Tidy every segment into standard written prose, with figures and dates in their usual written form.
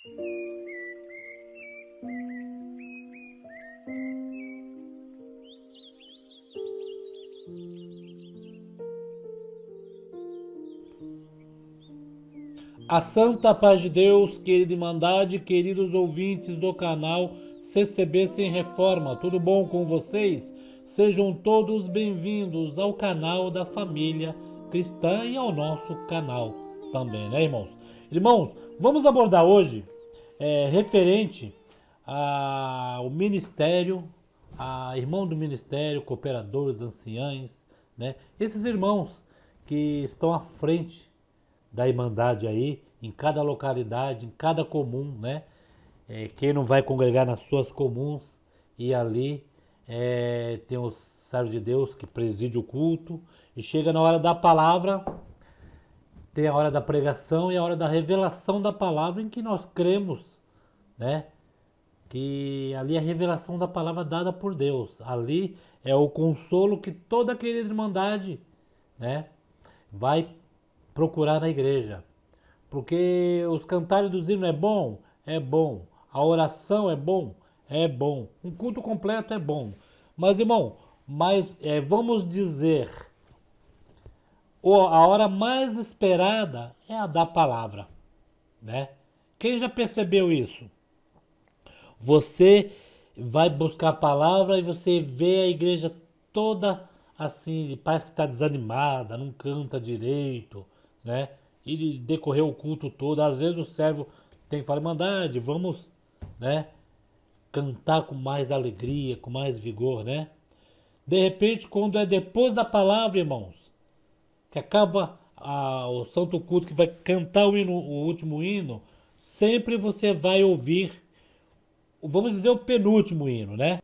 A santa paz de Deus, querida Irmandade, queridos ouvintes do canal CCB Sem Reforma, tudo bom com vocês? Sejam todos bem-vindos ao canal da família cristã e ao nosso canal também, né, irmãos? Irmãos, vamos abordar hoje referente ao ministério, a irmão do ministério, cooperadores, anciães, né? Esses irmãos que estão à frente da Irmandade aí, em cada localidade, em cada comum, né? Quem não vai congregar nas suas comuns e ali tem os servos de Deus que preside o culto e chega na hora da palavra, tem a hora da pregação e a hora da revelação da palavra em que nós cremos, né? Que ali é a revelação da palavra dada por Deus. Ali é o consolo que toda querida Irmandade, né, vai procurar na igreja. Porque os cantares dos hinos é bom? É bom. A oração é bom? É bom. Um culto completo é bom. Mas, irmão, vamos dizer, a hora mais esperada é a da palavra, né? Quem já percebeu isso? Você vai buscar a palavra e você vê a igreja toda assim, parece que está desanimada, não canta direito, né? E decorrer o culto todo, às vezes o servo tem que falar, Irmandade, vamos, né, cantar com mais alegria, com mais vigor, né? De repente, quando é depois da palavra, irmãos, que acaba o santo culto, que vai cantar o hino, o último hino, sempre você vai ouvir, vamos dizer, o penúltimo hino, né?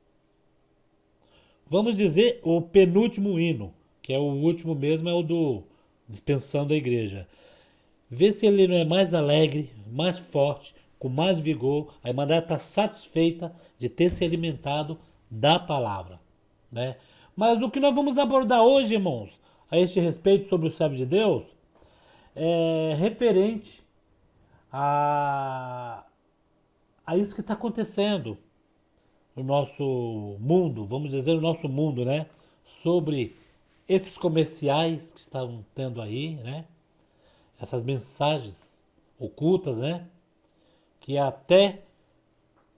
Vamos dizer o penúltimo hino, que é o último mesmo, é o do Dispensando a Igreja. Vê se ele não é mais alegre, mais forte, com mais vigor. A Irmandade está satisfeita de ter se alimentado da palavra, né? Mas o que nós vamos abordar hoje, irmãos, a este respeito sobre o servo de Deus, é referente a isso que está acontecendo no nosso mundo, vamos dizer o nosso mundo, né? Sobre esses comerciais que estão tendo aí, né? Essas mensagens ocultas, né? Que até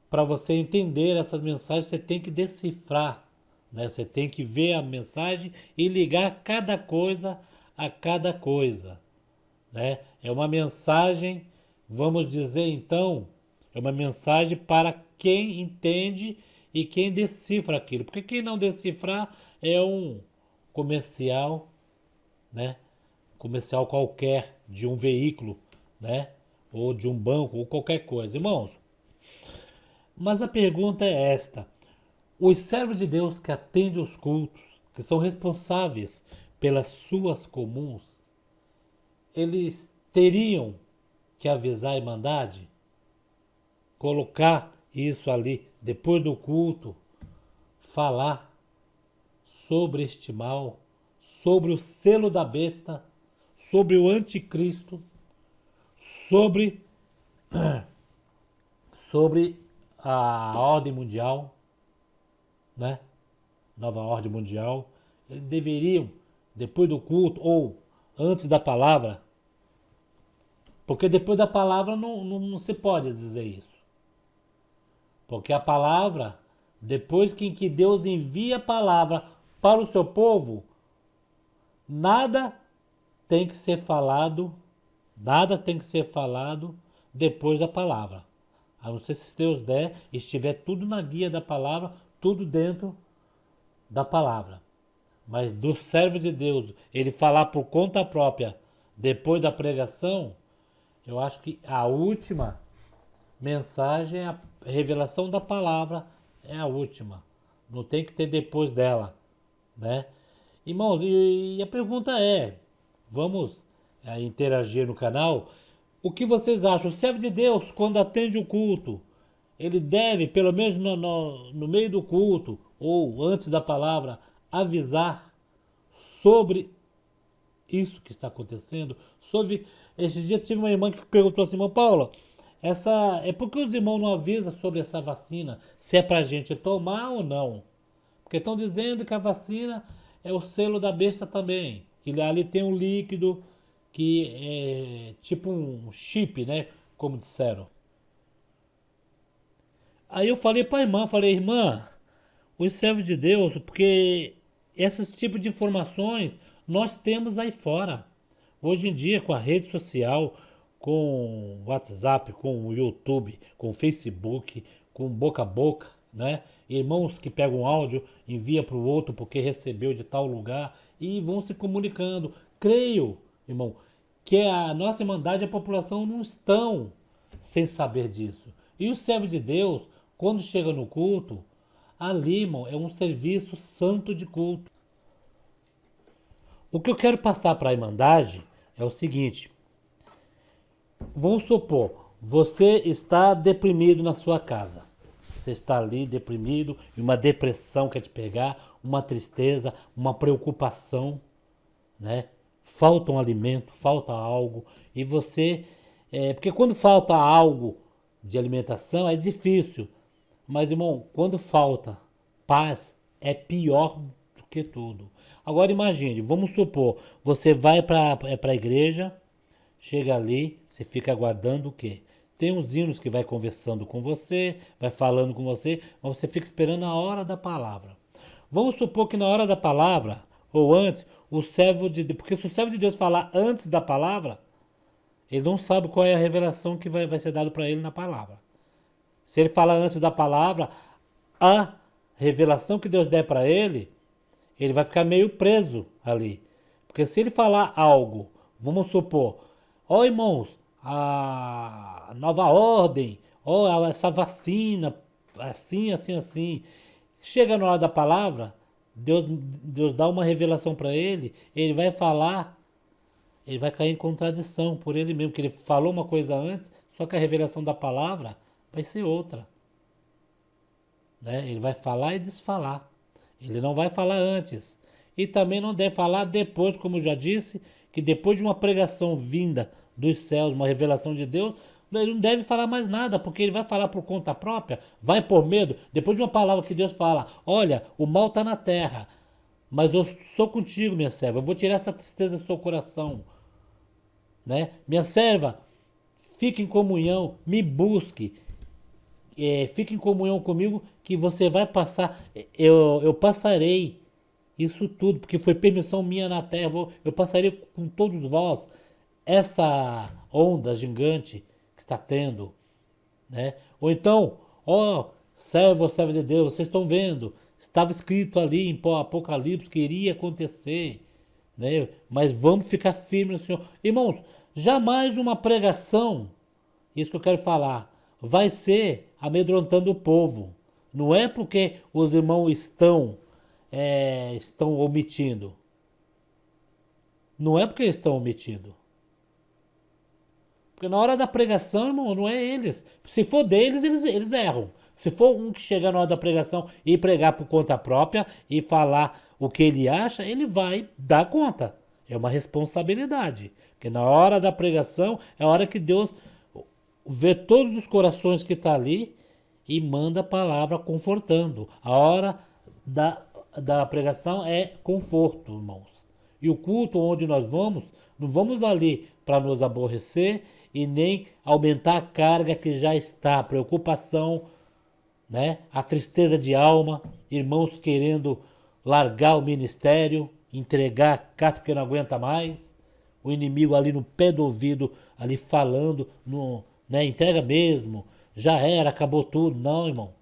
para você entender essas mensagens você tem que decifrar, né? Você tem que ver a mensagem e ligar cada coisa a cada coisa, né? É uma mensagem, vamos dizer então, é uma mensagem para quem entende e quem decifra aquilo. Porque quem não decifrar é um comercial, né? Comercial qualquer de um veículo, né? Ou de um banco ou qualquer coisa, irmãos. Mas a pergunta é esta: os servos de Deus que atendem os cultos, que são responsáveis pelas suas comuns, eles teriam que avisar a Irmandade? Colocar isso ali depois do culto, falar sobre este mal, sobre o selo da besta, sobre o anticristo, sobre a ordem mundial, né? Nova ordem mundial. Eles deveriam, depois do culto ou antes da palavra, porque depois da palavra não se pode dizer isso. Porque a palavra, depois que Deus envia a palavra para o seu povo, nada tem que ser falado, depois da palavra. A não ser se Deus der, estiver tudo na guia da palavra, tudo dentro da palavra. Mas do servo de Deus, ele falar por conta própria, depois da pregação, eu acho que a última mensagem, a revelação da palavra é a última. Não tem que ter depois dela, né? Irmãos, e a pergunta é, vamos interagir no canal, o que vocês acham? O servo de Deus, quando atende o culto, ele deve, pelo menos no meio do culto, ou antes da palavra, avisar sobre isso que está acontecendo? Esse dia tive uma irmã que perguntou assim, irmã Paula, É porque os irmãos não avisam sobre essa vacina, se é pra gente tomar ou não. Porque estão dizendo que a vacina é o selo da besta também. Que ali tem um líquido que é tipo um chip, né? Como disseram. Aí eu falei pra irmã, falei, irmã, os servos de Deus, porque esses tipos de informações nós temos aí fora. Hoje em dia, com a rede social, com o WhatsApp, com o YouTube, com o Facebook, com boca a boca, né? Irmãos que pegam áudio, envia para o outro porque recebeu de tal lugar e vão se comunicando. Creio, irmão, que a nossa irmandade e a população não estão sem saber disso. E o servo de Deus, quando chega no culto, ali, irmão, é um serviço santo de culto. O que eu quero passar para a irmandade é o seguinte: vamos supor, você está deprimido na sua casa. Você está ali deprimido e uma depressão quer te pegar, uma tristeza, uma preocupação, né? Falta um alimento, falta algo e você, porque quando falta algo de alimentação é difícil, mas irmão, quando falta paz é pior do que tudo. Agora imagine, vamos supor, você vai para a igreja, chega ali, você fica aguardando o quê? Tem uns hinos que vai conversando com você, vai falando com você, mas você fica esperando a hora da palavra. Vamos supor que na hora da palavra, ou antes, o servo de Deus, porque se o servo de Deus falar antes da palavra, ele não sabe qual é a revelação que vai ser dado para ele na palavra. Se ele falar antes da palavra, a revelação que Deus der para ele vai ficar meio preso ali. Porque se ele falar algo, vamos supor, ó irmãos, a nova ordem, ó essa vacina, assim, assim, assim. Chega na hora da palavra, Deus dá uma revelação para ele vai falar, ele vai cair em contradição por ele mesmo, que ele falou uma coisa antes, só que a revelação da palavra vai ser outra. Né? Ele vai falar e desfalar. Ele não vai falar antes. E também não deve falar depois, como eu já disse, que depois de uma pregação vinda dos céus, uma revelação de Deus, ele não deve falar mais nada, porque ele vai falar por conta própria, vai por medo. Depois de uma palavra que Deus fala, olha, o mal está na terra, mas eu sou contigo, minha serva, eu vou tirar essa tristeza do seu coração. Né? Minha serva, fique em comunhão, me busque, fique em comunhão comigo, que você vai passar, eu passarei isso tudo, porque foi permissão minha na terra, eu passarei com todos vós essa onda gigante que está tendo, né? Ou então, ó, servo de Deus, vocês estão vendo, estava escrito ali em Apocalipse que iria acontecer, né? Mas vamos ficar firmes no Senhor. Irmãos, jamais uma pregação, isso que eu quero falar, vai ser amedrontando o povo. Não é porque os irmãos estão omitindo. Não é porque eles estão omitindo. Porque na hora da pregação, irmão, não é eles. Se for deles, eles erram. Se for um que chegar na hora da pregação e pregar por conta própria e falar o que ele acha, ele vai dar conta. É uma responsabilidade. Porque na hora da pregação é a hora que Deus vê todos os corações que estão ali e manda a palavra confortando. A hora da pregação é conforto, irmãos. E o culto onde nós vamos, não vamos ali para nos aborrecer e nem aumentar a carga que já está, a preocupação, né? A tristeza de alma, irmãos querendo largar o ministério, entregar a carta porque não aguenta mais, o inimigo ali no pé do ouvido, ali falando, né? Entrega mesmo, já era, acabou tudo. Não, irmão.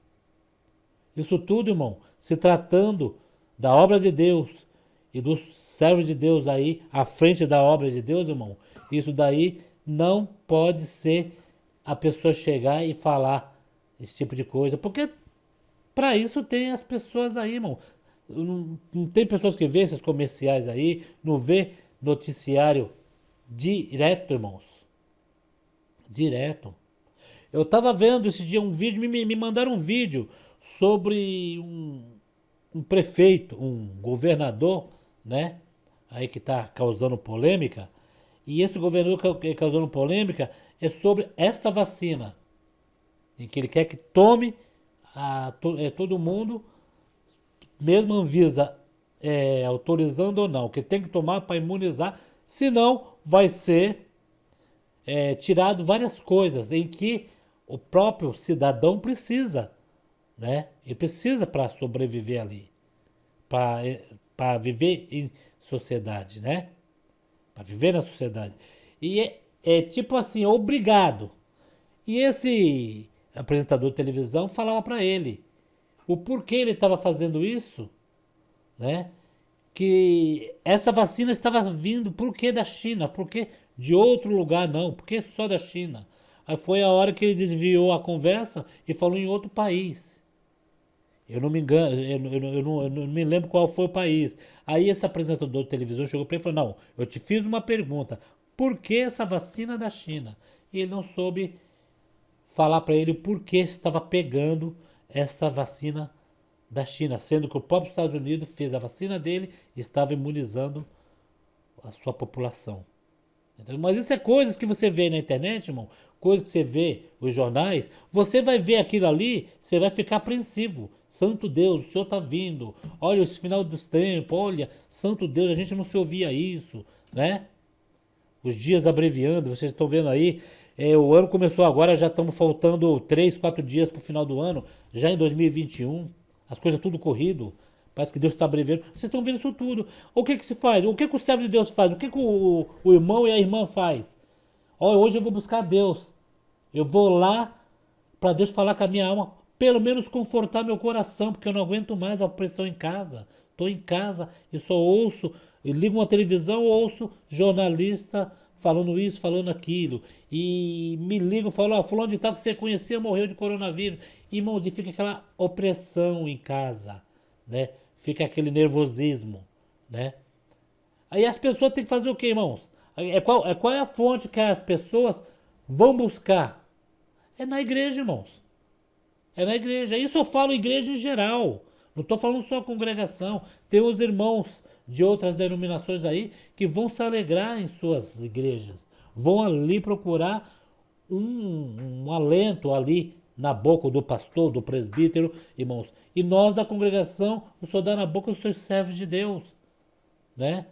Isso tudo, irmão, se tratando da obra de Deus e dos servos de Deus aí, à frente da obra de Deus, irmão, isso daí não pode ser a pessoa chegar e falar esse tipo de coisa, porque para isso tem as pessoas aí, irmão. Não tem pessoas que vê esses comerciais aí, não vê noticiário direto, irmãos. Direto. Eu tava vendo esse dia um vídeo, me mandaram um vídeo sobre um prefeito, um governador, né? Aí que tá causando polêmica. E esse governador que causando polêmica é sobre esta vacina, em que ele quer que tome todo mundo, mesmo a Anvisa autorizando ou não, que tem que tomar para imunizar, senão vai ser tirado várias coisas em que o próprio cidadão precisa, né? Ele precisa para sobreviver ali, para viver em sociedade, né? Para viver na sociedade. E é tipo assim, obrigado. E esse apresentador de televisão falava para ele o porquê ele estava fazendo isso, né? Que essa vacina estava vindo, por que da China? Por que de outro lugar não? Por que só da China? Aí foi a hora que ele desviou a conversa e falou em outro país. Eu não me engano, eu não me lembro qual foi o país. Aí esse apresentador de televisão chegou para ele e falou: Não, eu te fiz uma pergunta. Por que essa vacina da China? E ele não soube falar para ele por que estava pegando essa vacina da China, sendo que o próprio Estados Unidos fez a vacina dele e estava imunizando a sua população. Mas isso é coisas que você vê na internet, irmão, coisas que você vê nos jornais, você vai ver aquilo ali, você vai ficar apreensivo. Santo Deus, o Senhor está vindo. Olha, esse final dos tempos, olha, Santo Deus, a gente não se ouvia isso, né? Os dias abreviando, vocês estão vendo aí, o ano começou agora, já estamos faltando 3, 4 dias para o final do ano, já em 2021, as coisas tudo corrido, parece que Deus está abreviando, vocês estão vendo isso tudo. O que se faz? O que o servo de Deus faz? O que o irmão e a irmã faz? Olha, hoje eu vou buscar Deus, eu vou lá para Deus falar com a minha alma, pelo menos confortar meu coração, porque eu não aguento mais a opressão em casa. Estou em casa e só ouço, eu ligo uma televisão, ouço jornalista falando isso, falando aquilo. E me ligam, falam, fulano de tal que você conhecia morreu de coronavírus. Irmãos, e fica aquela opressão em casa, né? Fica aquele nervosismo, né? Aí as pessoas têm que fazer o quê, irmãos? Qual é a fonte que as pessoas vão buscar? É na igreja, irmãos. É na igreja. Isso eu falo igreja em geral. Não estou falando só congregação. Tem os irmãos de outras denominações aí que vão se alegrar em suas igrejas. Vão ali procurar um alento ali na boca do pastor, do presbítero, irmãos. E nós da congregação, o Senhor dá na boca dos seus servos de Deus, né?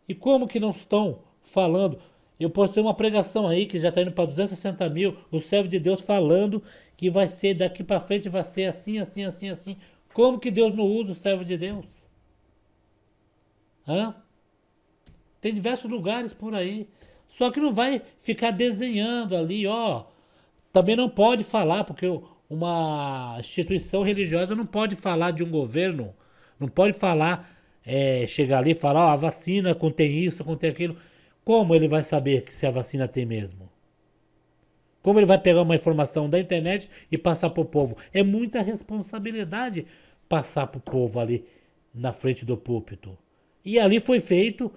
E como que não estão falando? Eu postei uma pregação aí que já está indo para 260 mil, o servo de Deus falando que vai ser daqui para frente, vai ser assim, assim, assim, assim. Como que Deus não usa o servo de Deus? Hã? Tem diversos lugares por aí. Só que não vai ficar desenhando ali, ó. Também não pode falar, porque uma instituição religiosa não pode falar de um governo, não pode falar, chegar ali e falar, ó, a vacina contém isso, contém aquilo. Como ele vai saber que se a vacina tem mesmo? Como ele vai pegar uma informação da internet e passar para o povo? É muita responsabilidade passar para o povo ali na frente do púlpito. E ali foi feito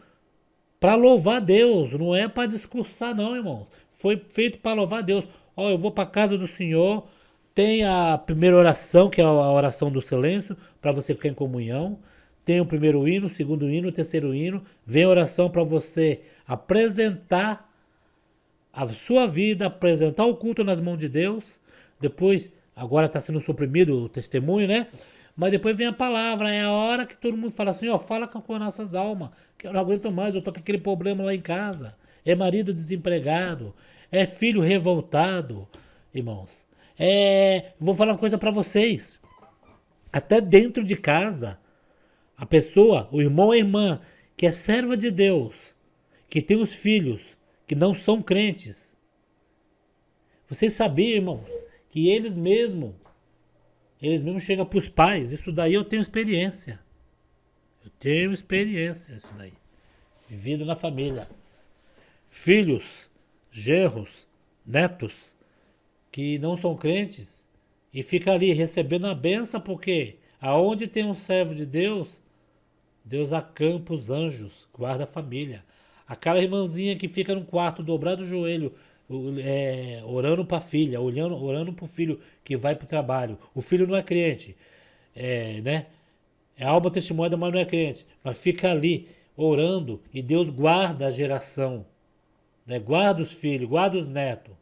para louvar Deus, não é para discursar não, irmãos. Foi feito para louvar Deus. Ó, eu vou para a casa do Senhor, tem a primeira oração, que é a oração do silêncio, para você ficar em comunhão. Tem o primeiro hino, o segundo hino, o terceiro hino. Vem a oração para você apresentar a sua vida, apresentar o culto nas mãos de Deus. Depois, agora está sendo suprimido o testemunho, né? Mas depois vem a palavra, é a hora que todo mundo fala assim, ó, fala com as nossas almas, que eu não aguento mais, eu tô com aquele problema lá em casa. É marido desempregado, é filho revoltado, irmãos. Vou falar uma coisa para vocês. Até dentro de casa, a pessoa, o irmão ou a irmã, que é serva de Deus, que tem os filhos, que não são crentes. Vocês sabiam, irmãos, que eles mesmos chegam para os pais. Isso daí eu tenho experiência. Eu tenho experiência, isso daí. Vivido na família. Filhos, genros, netos, que não são crentes e fica ali recebendo a benção, porque aonde tem um servo de Deus, Deus acampa os anjos, guarda a família. Aquela irmãzinha que fica no quarto, dobrado o joelho, orando para a filha, orando para o filho que vai para o trabalho. O filho não é crente, né? É alma testemunha, mas não é crente. Mas fica ali orando e Deus guarda a geração, né? Guarda os filhos, guarda os netos,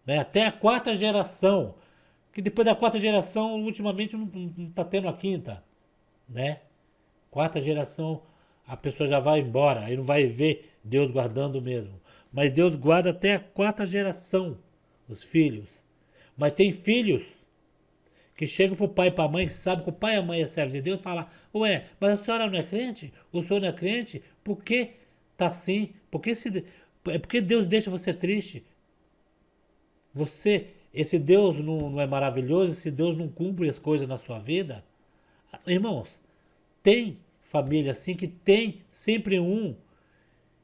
né? Até a quarta geração, que depois da quarta geração, ultimamente não está tendo a quinta, né? Quarta geração, a pessoa já vai embora, aí não vai ver Deus guardando mesmo. Mas Deus guarda até a quarta geração, os filhos. Mas tem filhos que chegam pro pai e pra mãe, que sabem que o pai e a mãe é servo de Deus, e falam, ué, mas a senhora não é crente? O senhor não é crente? Por que tá assim? É porque Deus deixa você triste? Esse Deus não é maravilhoso? Esse Deus não cumpre as coisas na sua vida? Irmãos, tem família assim que tem sempre um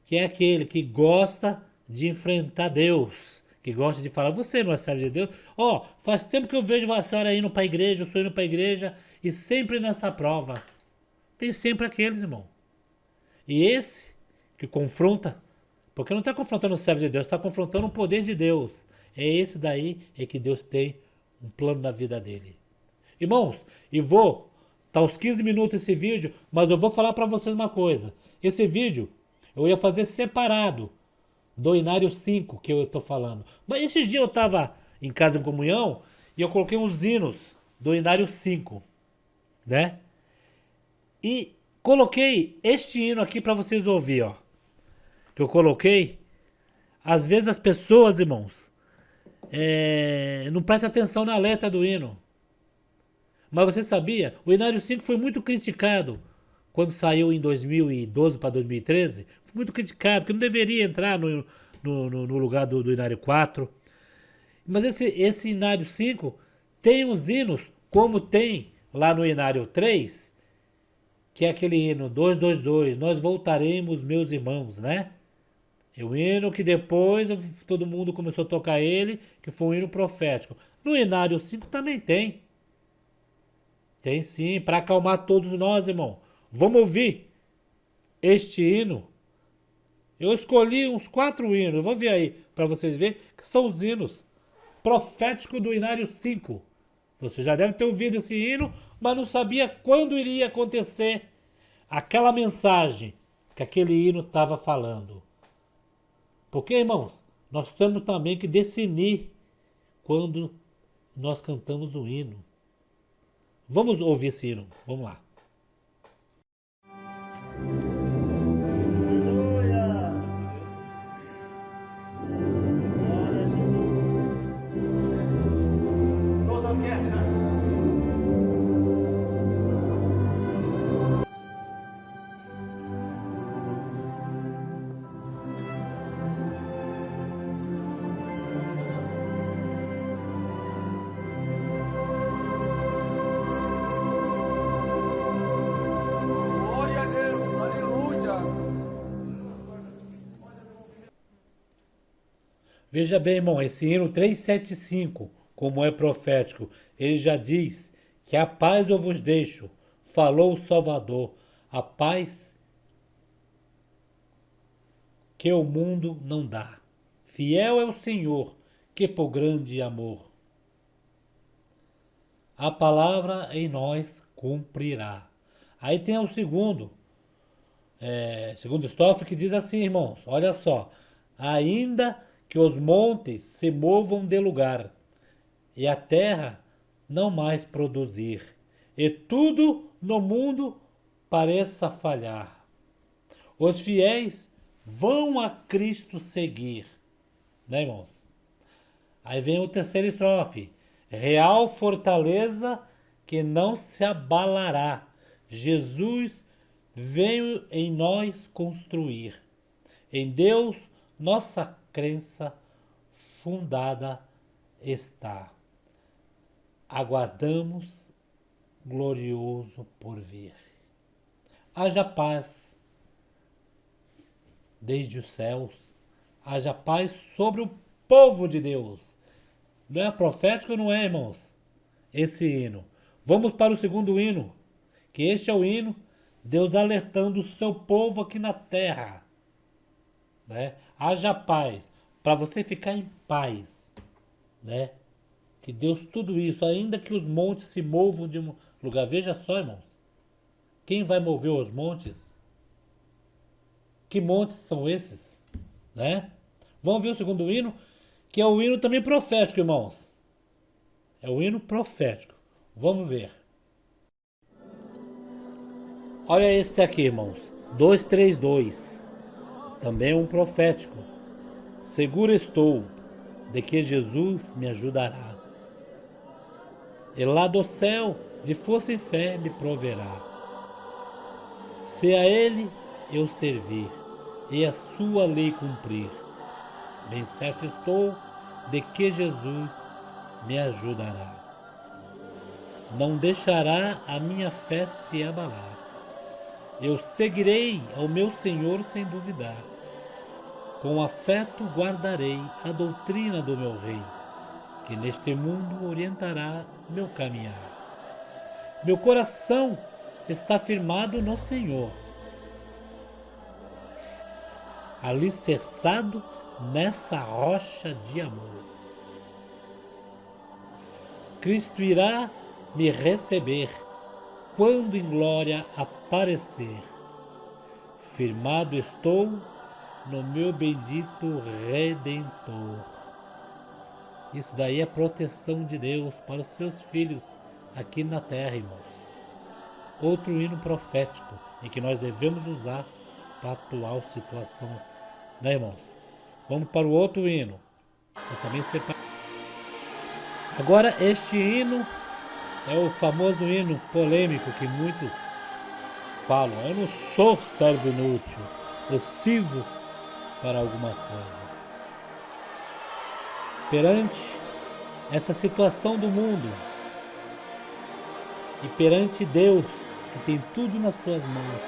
que é aquele que gosta de enfrentar Deus, que gosta de falar, você não é servo de Deus? Ó, faz tempo que eu vejo a senhora indo para a igreja, eu sou indo para a igreja, e sempre nessa prova. Tem sempre aqueles, irmão. E esse que confronta, porque não está confrontando o servo de Deus, está confrontando o poder de Deus. É esse daí é que Deus tem um plano na vida dele. Irmãos, tá aos 15 minutos esse vídeo, mas eu vou falar para vocês uma coisa. Esse vídeo eu ia fazer separado do Inário 5 que eu tô falando. Mas esses dias eu tava em casa em comunhão e eu coloquei uns hinos do Inário 5, né? E coloquei este hino aqui para vocês ouvir, ó. Que eu coloquei. Às vezes as pessoas, irmãos, não prestam atenção na letra do hino. Mas você sabia? O Inário 5 foi muito criticado quando saiu em 2012 para 2013. Foi muito criticado, que não deveria entrar no lugar do Inário 4. Mas esse Inário 5 tem os hinos, como tem lá no Inário 3, que é aquele hino 222, nós voltaremos, meus irmãos, né? É o hino que depois todo mundo começou a tocar ele, que foi um hino profético. No Inário 5 também tem. Tem sim, para acalmar todos nós, irmão. Vamos ouvir este hino. Eu escolhi uns 4 hinos, vou ver aí para vocês verem, que são os hinos proféticos do Inário 5. Você já deve ter ouvido esse hino, mas não sabia quando iria acontecer aquela mensagem que aquele hino estava falando. Porque, irmãos, nós temos também que definir quando nós cantamos o hino. Vamos ouvir esse hino, vamos lá. Toda a orquestra. Glória a Deus, aleluia. Veja bem, irmão, esse hino 375, como é profético, ele já diz que a paz eu vos deixo, falou o Salvador, a paz que o mundo não dá. Fiel é o Senhor, que por grande amor a palavra em nós cumprirá. Aí tem o segundo estrofe, que diz assim, irmãos, olha só, ainda que os montes se movam de lugar, e a terra não mais produzir, e tudo no mundo pareça falhar, os fiéis vão a Cristo seguir, né, irmãos? Aí vem o terceiro estrofe, real fortaleza que não se abalará, Jesus veio em nós construir, em Deus nossa crença fundada está. Aguardamos glorioso por vir. Haja paz desde os céus, haja paz sobre o povo de Deus. Não é profético, não é, irmãos? Esse hino. Vamos para o segundo hino, que este é o hino, Deus alertando o seu povo aqui na terra, né? Haja paz, para você ficar em paz, né? Que Deus tudo isso, ainda que os montes se movam de um lugar. Veja só, irmãos, quem vai mover os montes? Que montes são esses? Né? Vamos ver o segundo hino, que é o hino também profético, irmãos. É o hino profético. Vamos ver. Olha esse aqui, irmãos. 232. Também um profético. Seguro estou de que Jesus me ajudará. E lá do céu, de força e fé, me proverá. Se a Ele eu servir e a sua lei cumprir, bem certo estou de que Jesus me ajudará. Não deixará a minha fé se abalar. Eu seguirei ao meu Senhor sem duvidar. Com afeto guardarei a doutrina do meu Rei, que neste mundo orientará meu caminhar. Meu coração está firmado no Senhor, alicerçado nessa rocha de amor. Cristo irá me receber quando em glória aparecer. Firmado estou no meu bendito Redentor. Isso daí é proteção de Deus para os seus filhos aqui na terra, irmãos. Outro hino profético em que nós devemos usar para a atual situação, né, irmãos? Vamos para o outro hino. Eu também separei. Agora este hino é o famoso hino polêmico que muitos falam. Eu não sou servo inútil, eu sirvo para alguma coisa. Perante essa situação do mundo e perante Deus, que tem tudo nas suas mãos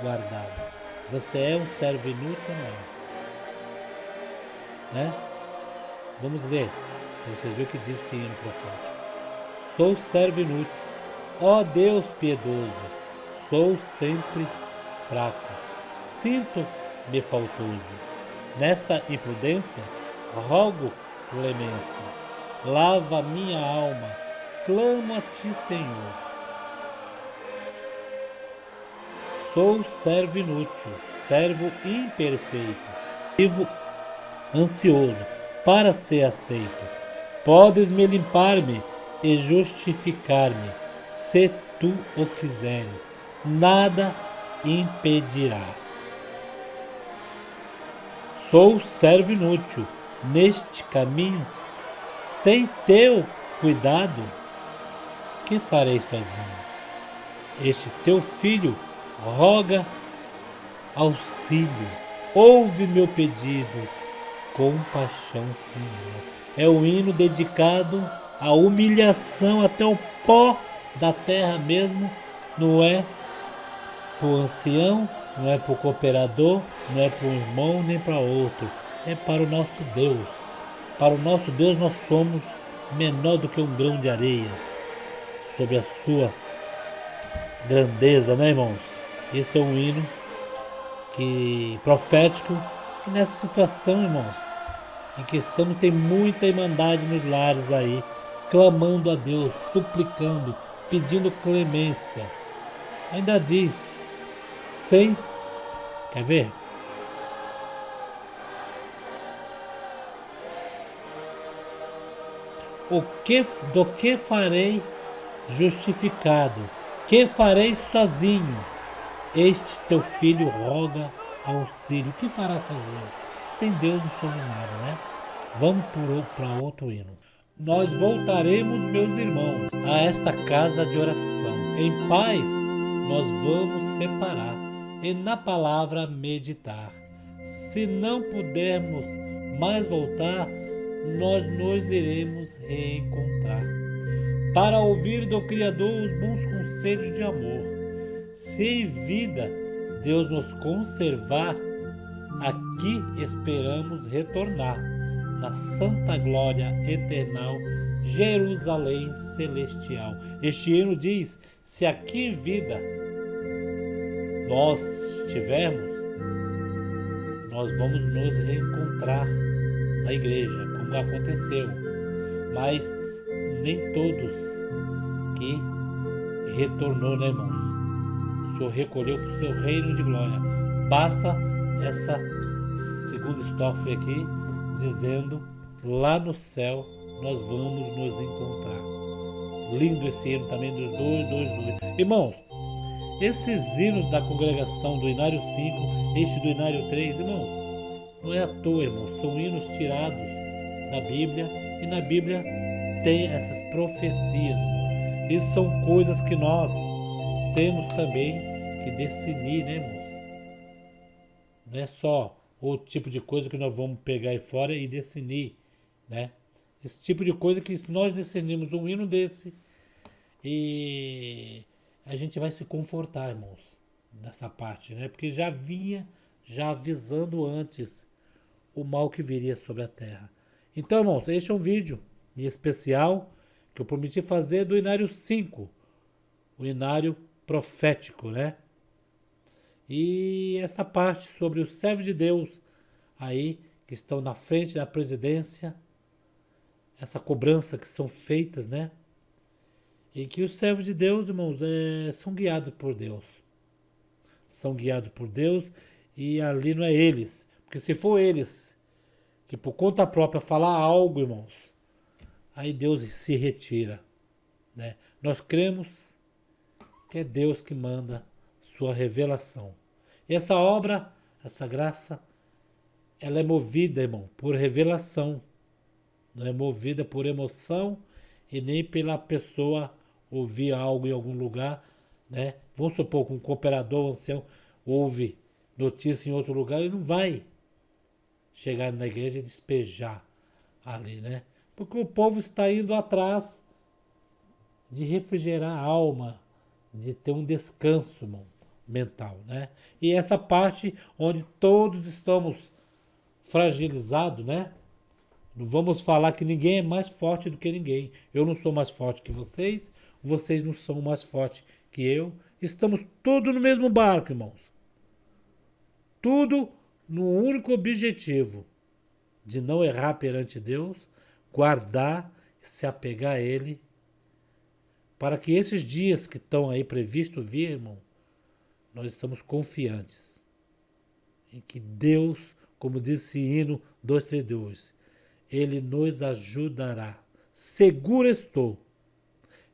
guardado, você é um servo inútil ou não é? Né? Vamos ler, para vocês verem o que diz esse hino profético. Sou servo inútil, ó Deus piedoso, sou sempre fraco, sinto-me faltoso. Nesta imprudência, rogo clemência, lava minha alma, clamo a ti, Senhor. Sou servo inútil, servo imperfeito, vivo ansioso para ser aceito. Podes me limpar-me e justificar-me, se tu o quiseres, nada impedirá. Sou servo inútil neste caminho, sem teu cuidado, que farei sozinho? Este teu filho roga auxílio, ouve meu pedido, compaixão, Senhor. É o hino dedicado à humilhação até o pó da terra mesmo, não é para o ancião, não é para o cooperador, não é para um irmão nem para outro, é para o nosso Deus. Para o nosso Deus nós somos menor do que um grão de areia, sob a sua grandeza, né, irmãos? Esse é um hino profético, e nessa situação, irmãos, em que estamos, tem muita irmandade nos lares aí, clamando a Deus, suplicando, pedindo clemência. Ainda diz, quer ver? Do que farei justificado? Que farei sozinho? Este teu filho roga auxílio. O que fará sozinho? Sem Deus não somos nada, né? Vamos para outro hino. Nós voltaremos, meus irmãos, a esta casa de oração. Em paz nós vamos separar e na palavra meditar. Se não pudermos mais voltar, nós nos iremos reencontrar para ouvir do Criador os bons conselhos de amor. Se em vida Deus nos conservar, aqui esperamos retornar na santa glória eternal, Jerusalém celestial. Este hino diz: se aqui em vida nós estivermos, nós vamos nos reencontrar na igreja, como aconteceu, mas nem todos que retornou, né, irmãos? O Senhor recolheu para o seu reino de glória. Basta essa segunda estrofe aqui, dizendo: lá no céu nós vamos nos encontrar. Lindo esse hino também dos dois. Irmãos, esses hinos da congregação do Inário 5, este do Inário 3, irmãos, não é à toa, irmãos, são hinos tirados da Bíblia, e na Bíblia tem essas profecias, irmãos. Isso são coisas que nós temos também que discernir, né, irmãos? Não é só o tipo de coisa que nós vamos pegar aí fora e discernir, né? Esse tipo de coisa que, se nós discernirmos um hino desse, e a gente vai se confortar, irmãos, nessa parte, né? Porque já vinha avisando antes o mal que viria sobre a terra. Então, irmãos, este é um vídeo em especial que eu prometi fazer do Inário 5, o Inário profético, né? E essa parte sobre os servos de Deus aí que estão na frente da presidência, essa cobrança que são feitas, né? E que os servos de Deus, irmãos, são guiados por Deus. São guiados por Deus, e ali não é eles. Porque se for eles que por conta própria falar algo, irmãos, aí Deus se retira, né? Nós cremos que é Deus que manda sua revelação. E essa obra, essa graça, ela é movida, irmão, por revelação. Não é movida por emoção e nem pela pessoa ouvir algo em algum lugar, né? Vamos supor que um cooperador, um ancião, ouve notícia em outro lugar, ele não vai chegar na igreja e despejar ali, né? Porque o povo está indo atrás de refrigerar a alma, de ter um descanso, irmão, mental, né? E essa parte onde todos estamos fragilizados, né? Não vamos falar que ninguém é mais forte do que ninguém. Eu não sou mais forte que vocês não são mais fortes que eu. Estamos todos no mesmo barco, irmãos. Tudo no único objetivo de não errar perante Deus, guardar, se apegar a Ele, para que esses dias que estão aí previstos vir, irmão, nós estamos confiantes em que Deus, como disse hino 232, Ele nos ajudará. Seguro estou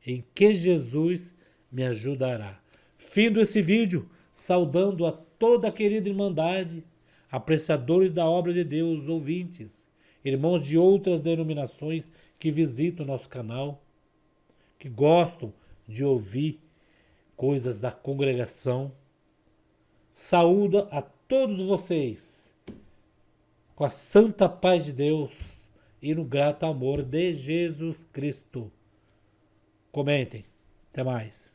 em que Jesus me ajudará. Findo esse vídeo, saudando a toda a querida Irmandade, apreciadores da obra de Deus, ouvintes, irmãos de outras denominações que visitam o nosso canal, que gostam de ouvir coisas da congregação. Saúdo a todos vocês com a santa paz de Deus e no grato amor de Jesus Cristo. Comentem. Até mais.